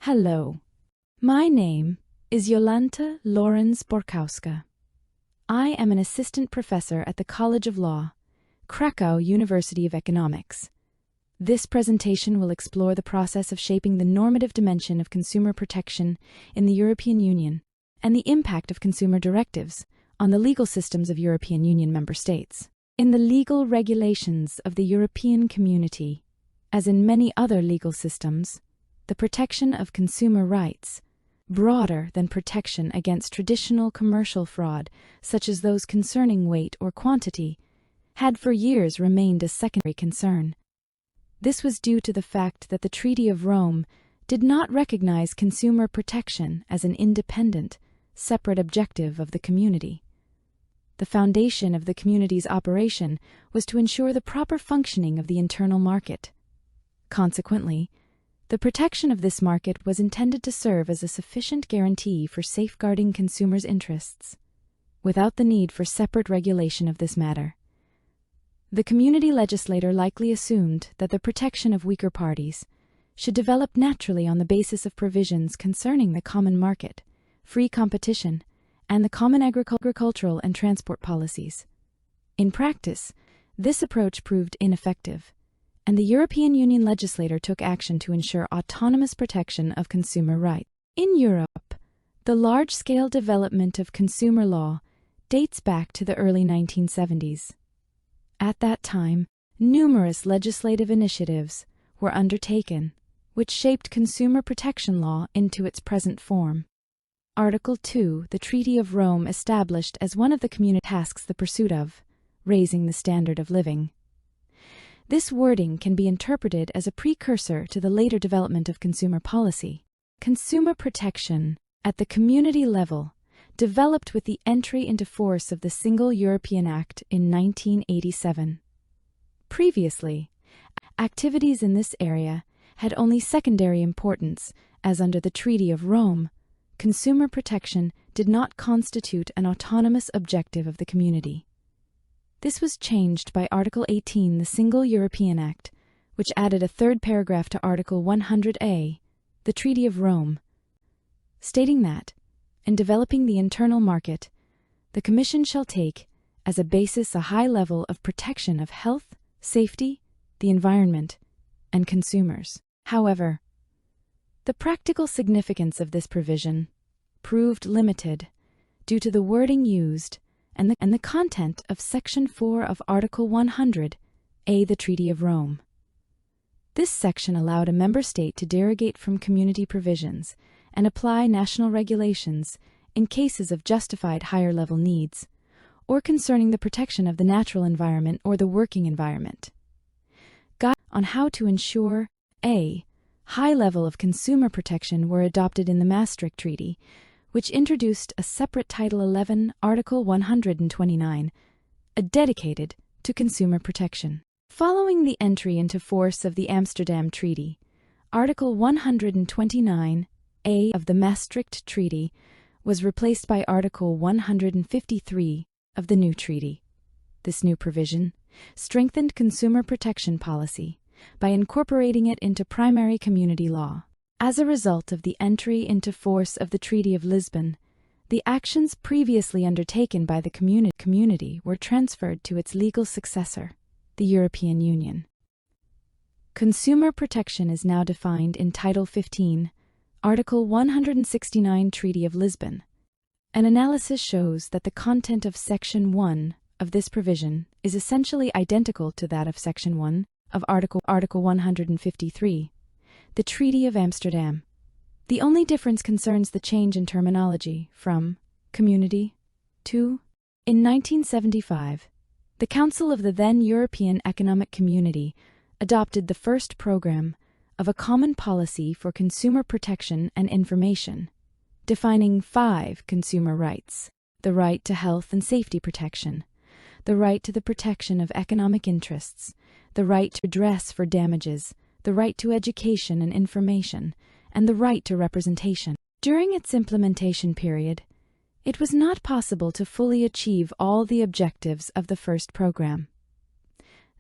Hello. My name is Jolanta LORANC-BORKOWSKA. I am an assistant professor at the College of Law, Krakow University of Economics. This presentation will explore the process of shaping the normative dimension of consumer protection in the European Union and the impact of consumer directives on the legal systems of European Union member states. In the legal regulations of the European Community, as in many other legal systems, the protection of consumer rights, broader than protection against traditional commercial fraud, such as those concerning weight or quantity, had for years remained a secondary concern. This was due to the fact that the Treaty of Rome did not recognize consumer protection as an independent, separate objective of the community. The foundation of the community's operation was to ensure the proper functioning of the internal market. Consequently, the protection of this market was intended to serve as a sufficient guarantee for safeguarding consumers' interests, without the need for separate regulation of this matter. The community legislator likely assumed that the protection of weaker parties should develop naturally on the basis of provisions concerning the common market, free competition, and the common agricultural and transport policies. In practice, this approach proved ineffective, and the European Union legislator took action to ensure autonomous protection of consumer rights. In Europe, the large-scale development of consumer law dates back to the early 1970s. At that time, numerous legislative initiatives were undertaken, which shaped consumer protection law into its present form. Article 2, the Treaty of Rome established as one of the community tasks the pursuit of raising the standard of living. This wording can be interpreted as a precursor to the later development of consumer policy. Consumer protection at the community level developed with the entry into force of the Single European Act in 1987. Previously, activities in this area had only secondary importance, as under the Treaty of Rome, consumer protection did not constitute an autonomous objective of the community. This was changed by Article 18, the Single European Act, which added a third paragraph to Article 100A, the Treaty of Rome, stating that, in developing the internal market, the Commission shall take as a basis a high level of protection of health, safety, the environment, and consumers. However, the practical significance of this provision proved limited due to the wording used and the content of Section 4 of Article 100A, the Treaty of Rome. This section allowed a member state to derogate from community provisions and apply national regulations in cases of justified higher-level needs, or concerning the protection of the natural environment or the working environment. Guidelines on how to ensure a high level of consumer protection were adopted in the Maastricht Treaty, which introduced a separate Title 11, Article 129, dedicated to consumer protection. Following the entry into force of the Amsterdam Treaty, Article 129A of the Maastricht Treaty was replaced by Article 153 of the new treaty. This new provision strengthened consumer protection policy by incorporating it into primary community law. As a result of the entry into force of the Treaty of Lisbon, the actions previously undertaken by the community were transferred to its legal successor, the European Union. Consumer protection is now defined in Title 15, Article 169 Treaty of Lisbon. An analysis shows that the content of Section 1 of this provision is essentially identical to that of Section 1 of Article 153, the Treaty of Amsterdam. The only difference concerns the change in terminology from community to. In 1975, the Council of the then European Economic Community adopted the first program of a common policy for consumer protection and information, defining 5 consumer rights: the right to health and safety protection, the right to the protection of economic interests, the right to redress for damages, the right to education and information, and the right to representation. During its implementation period, it was not possible to fully achieve all the objectives of the first program.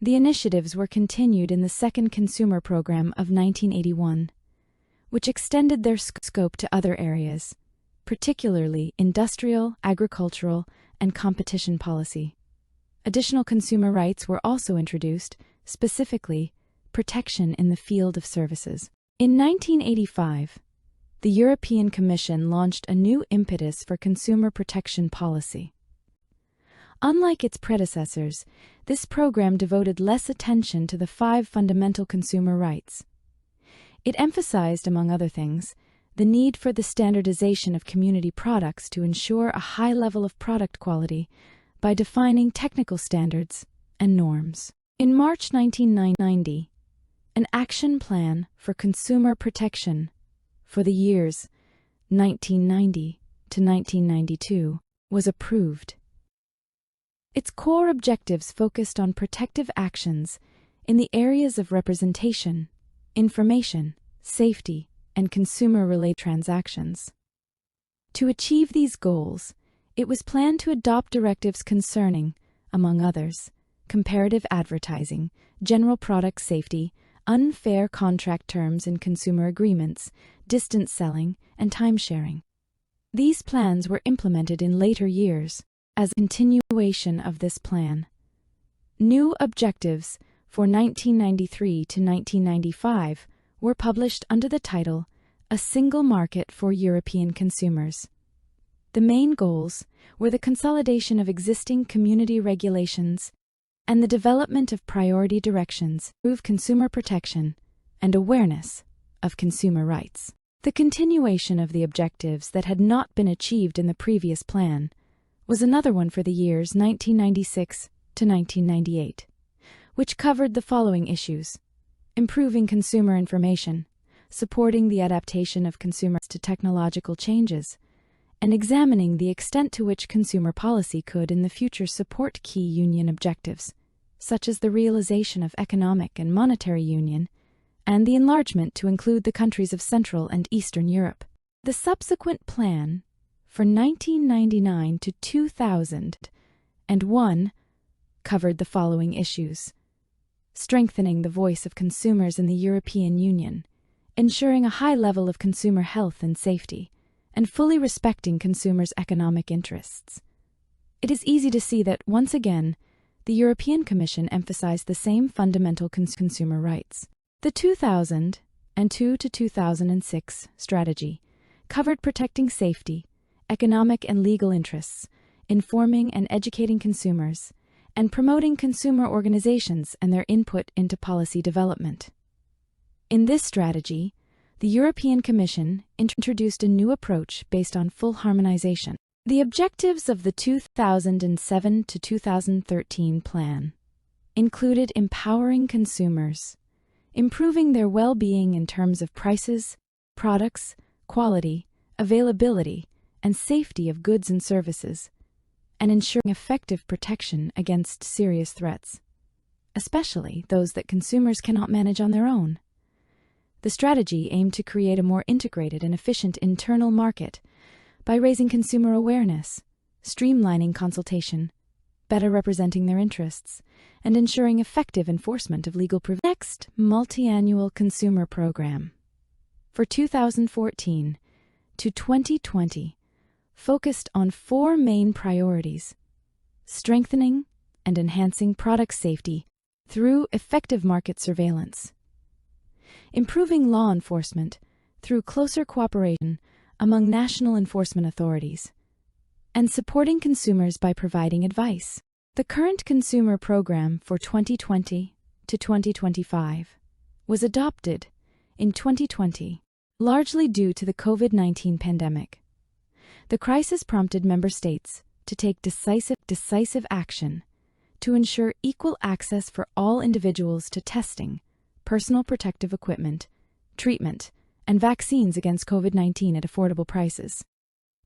The initiatives were continued in the second consumer program of 1981, which extended their scope to other areas, particularly industrial, agricultural, and competition policy. Additional consumer rights were also introduced, specifically protection in the field of services. In 1985, the European Commission launched a new impetus for consumer protection policy. Unlike its predecessors, this program devoted less attention to the 5 fundamental consumer rights. It emphasized, among other things, the need for the standardization of community products to ensure a high level of product quality by defining technical standards and norms. In March 1990, an action plan for consumer protection for the years 1990 to 1992 was approved. Its core objectives focused on protective actions in the areas of representation, information, safety, and consumer-related transactions. To achieve these goals, it was planned to adopt directives concerning, among others, comparative advertising, general product safety, unfair contract terms in consumer agreements, distance selling, and time-sharing. These plans were implemented in later years as a continuation of this plan. New objectives for 1993 to 1995 were published under the title A Single Market for European Consumers. The main goals were the consolidation of existing community regulations and the development of priority directions to improve consumer protection and awareness of consumer rights. The continuation of the objectives that had not been achieved in the previous plan was another one for the years 1996 to 1998, which covered the following issues: improving consumer information, supporting the adaptation of consumers to technological changes, and examining the extent to which consumer policy could in the future support key union objectives, such as the realization of economic and monetary union and the enlargement to include the countries of Central and Eastern Europe. The subsequent plan for 1999 to 2001 covered the following issues: strengthening the voice of consumers in the European Union, ensuring a high level of consumer health and safety, and fully respecting consumers' economic interests. It is easy to see that, once again, the European Commission emphasized the same fundamental consumer rights. The 2002 to 2006 strategy covered protecting safety, economic and legal interests, informing and educating consumers, and promoting consumer organizations and their input into policy development. In this strategy, the European Commission introduced a new approach based on full harmonization. The objectives of the 2007 to 2013 plan included empowering consumers, improving their well-being in terms of prices, products, quality, availability, and safety of goods and services, and ensuring effective protection against serious threats, especially those that consumers cannot manage on their own. The strategy aimed to create a more integrated and efficient internal market by raising consumer awareness, streamlining consultation, better representing their interests, and ensuring effective enforcement of legal provisions. Next, multi-annual consumer program for 2014 to 2020 focused on 4 main priorities: strengthening and enhancing product safety through effective market surveillance, improving law enforcement through closer cooperation among national enforcement authorities, and supporting consumers by providing advice. The current consumer program for 2020 to 2025 was adopted in 2020, largely due to the COVID-19 pandemic. The crisis prompted member states to take decisive action to ensure equal access for all individuals to testing, personal protective equipment, treatment, and vaccines against COVID-19 at affordable prices.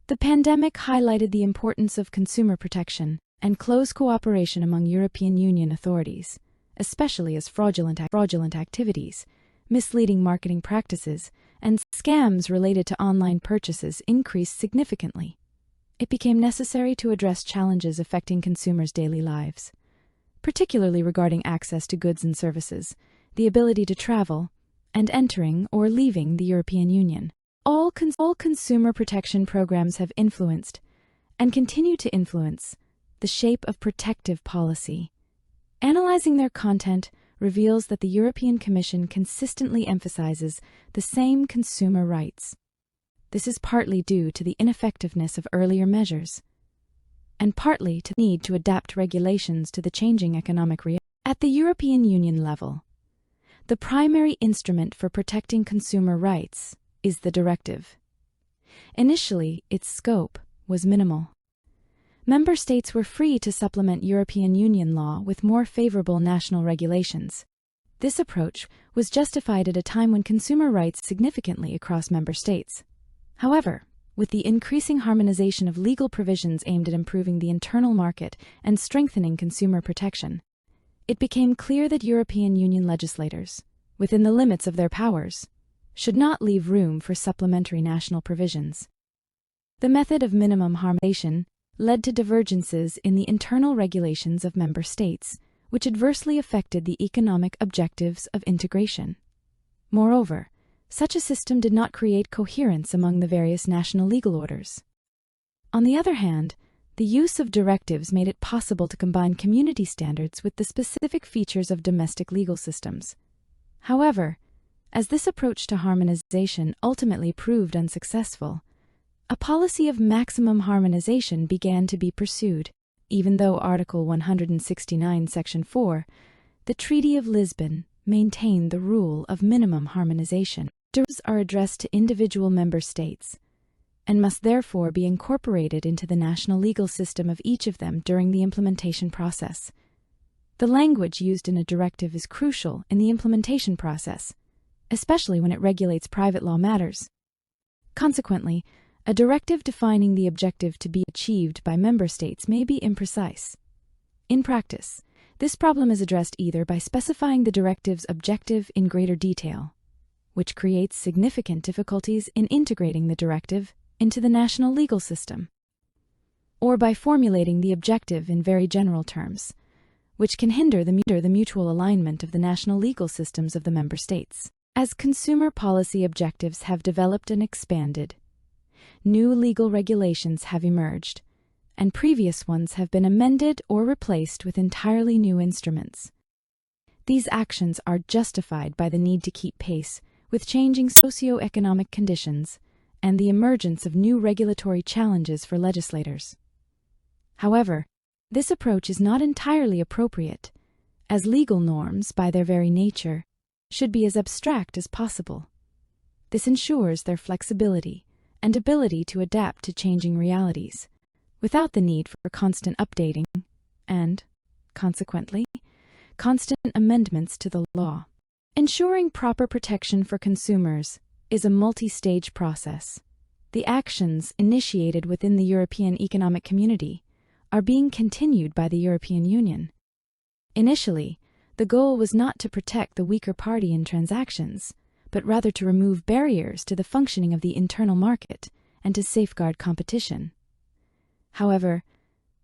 The pandemic highlighted the importance of consumer protection and close cooperation among European Union authorities, especially as fraudulent activities, misleading marketing practices, and scams related to online purchases increased significantly. It became necessary to address challenges affecting consumers' daily lives, particularly regarding access to goods and services, the ability to travel, and entering or leaving the European Union. All consumer protection programs have influenced, and continue to influence, the shape of protective policy. Analyzing their content reveals that the European Commission consistently emphasizes the same consumer rights. This is partly due to the ineffectiveness of earlier measures, and partly to the need to adapt regulations to the changing economic reality. At the European Union level, the primary instrument for protecting consumer rights is the directive. Initially, its scope was minimal. Member states were free to supplement European Union law with more favorable national regulations. This approach was justified at a time when consumer rights significantly across member states. However, with the increasing harmonization of legal provisions aimed at improving the internal market and strengthening consumer protection, it became clear that European Union legislators, within the limits of their powers, should not leave room for supplementary national provisions. The method of minimum harmonization led to divergences in the internal regulations of member states, which adversely affected the economic objectives of integration. Moreover, such a system did not create coherence among the various national legal orders. On the other hand, the use of directives made it possible to combine community standards with the specific features of domestic legal systems. However, as this approach to harmonization ultimately proved unsuccessful, a policy of maximum harmonization began to be pursued. Even though Article 169, Section 4, the Treaty of Lisbon, maintained the rule of minimum harmonization. Directives are addressed to individual member states, and must therefore be incorporated into the national legal system of each of them during the implementation process. The language used in a directive is crucial in the implementation process, especially when it regulates private law matters. Consequently, a directive defining the objective to be achieved by member states may be imprecise. In practice, this problem is addressed either by specifying the directive's objective in greater detail, which creates significant difficulties in integrating the directive into the national legal system, or by formulating the objective in very general terms, which can hinder the mutual alignment of the national legal systems of the member states. As consumer policy objectives have developed and expanded, new legal regulations have emerged, and previous ones have been amended or replaced with entirely new instruments. These actions are justified by the need to keep pace with changing socio-economic conditions and the emergence of new regulatory challenges for legislators. However, this approach is not entirely appropriate, as legal norms, by their very nature, should be as abstract as possible. This ensures their flexibility and ability to adapt to changing realities, without the need for constant updating and, consequently, constant amendments to the law. Ensuring proper protection for consumers is a multi-stage process. The actions initiated within the European Economic Community are being continued by the European Union. Initially, the goal was not to protect the weaker party in transactions, but rather to remove barriers to the functioning of the internal market and to safeguard competition. However,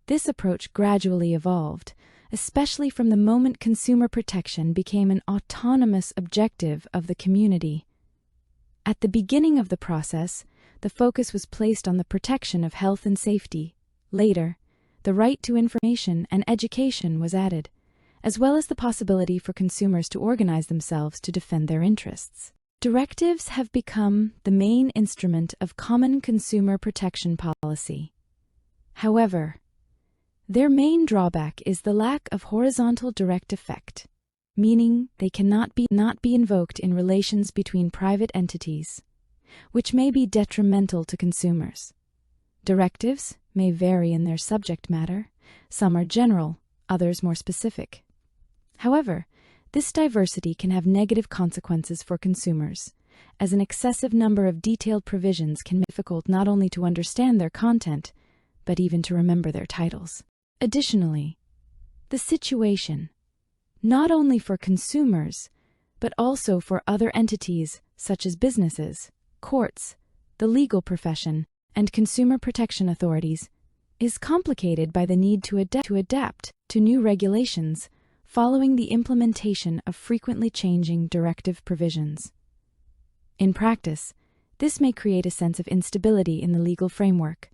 this approach gradually evolved, especially from the moment consumer protection became an autonomous objective of the community. At the beginning of the process, the focus was placed on the protection of health and safety. Later, the right to information and education was added, as well as the possibility for consumers to organize themselves to defend their interests. Directives have become the main instrument of common consumer protection policy. However, their main drawback is the lack of horizontal direct effect, meaning they cannot be invoked in relations between private entities, which may be detrimental to consumers. Directives may vary in their subject matter. Some are general, others more specific. However, this diversity can have negative consequences for consumers, as an excessive number of detailed provisions can make it difficult not only to understand their content, but even to remember their titles. Additionally, the situation, not only for consumers, but also for other entities such as businesses, courts, the legal profession, and consumer protection authorities, is complicated by the need to adapt to new regulations following the implementation of frequently changing directive provisions. In practice, this may create a sense of instability in the legal framework.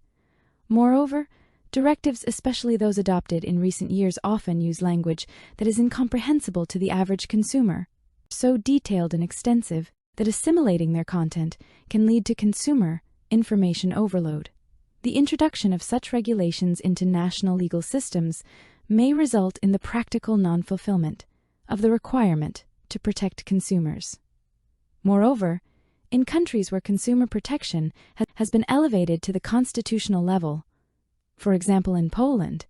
Moreover, directives, especially those adopted in recent years, often use language that is incomprehensible to the average consumer, so detailed and extensive that assimilating their content can lead to consumer information overload. The introduction of such regulations into national legal systems may result in the practical non-fulfillment of the requirement to protect consumers. Moreover, in countries where consumer protection has been elevated to the constitutional level, for example in Poland,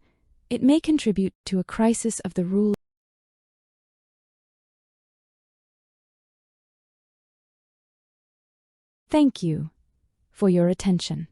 it may contribute to a crisis of the rule. Thank you for your attention.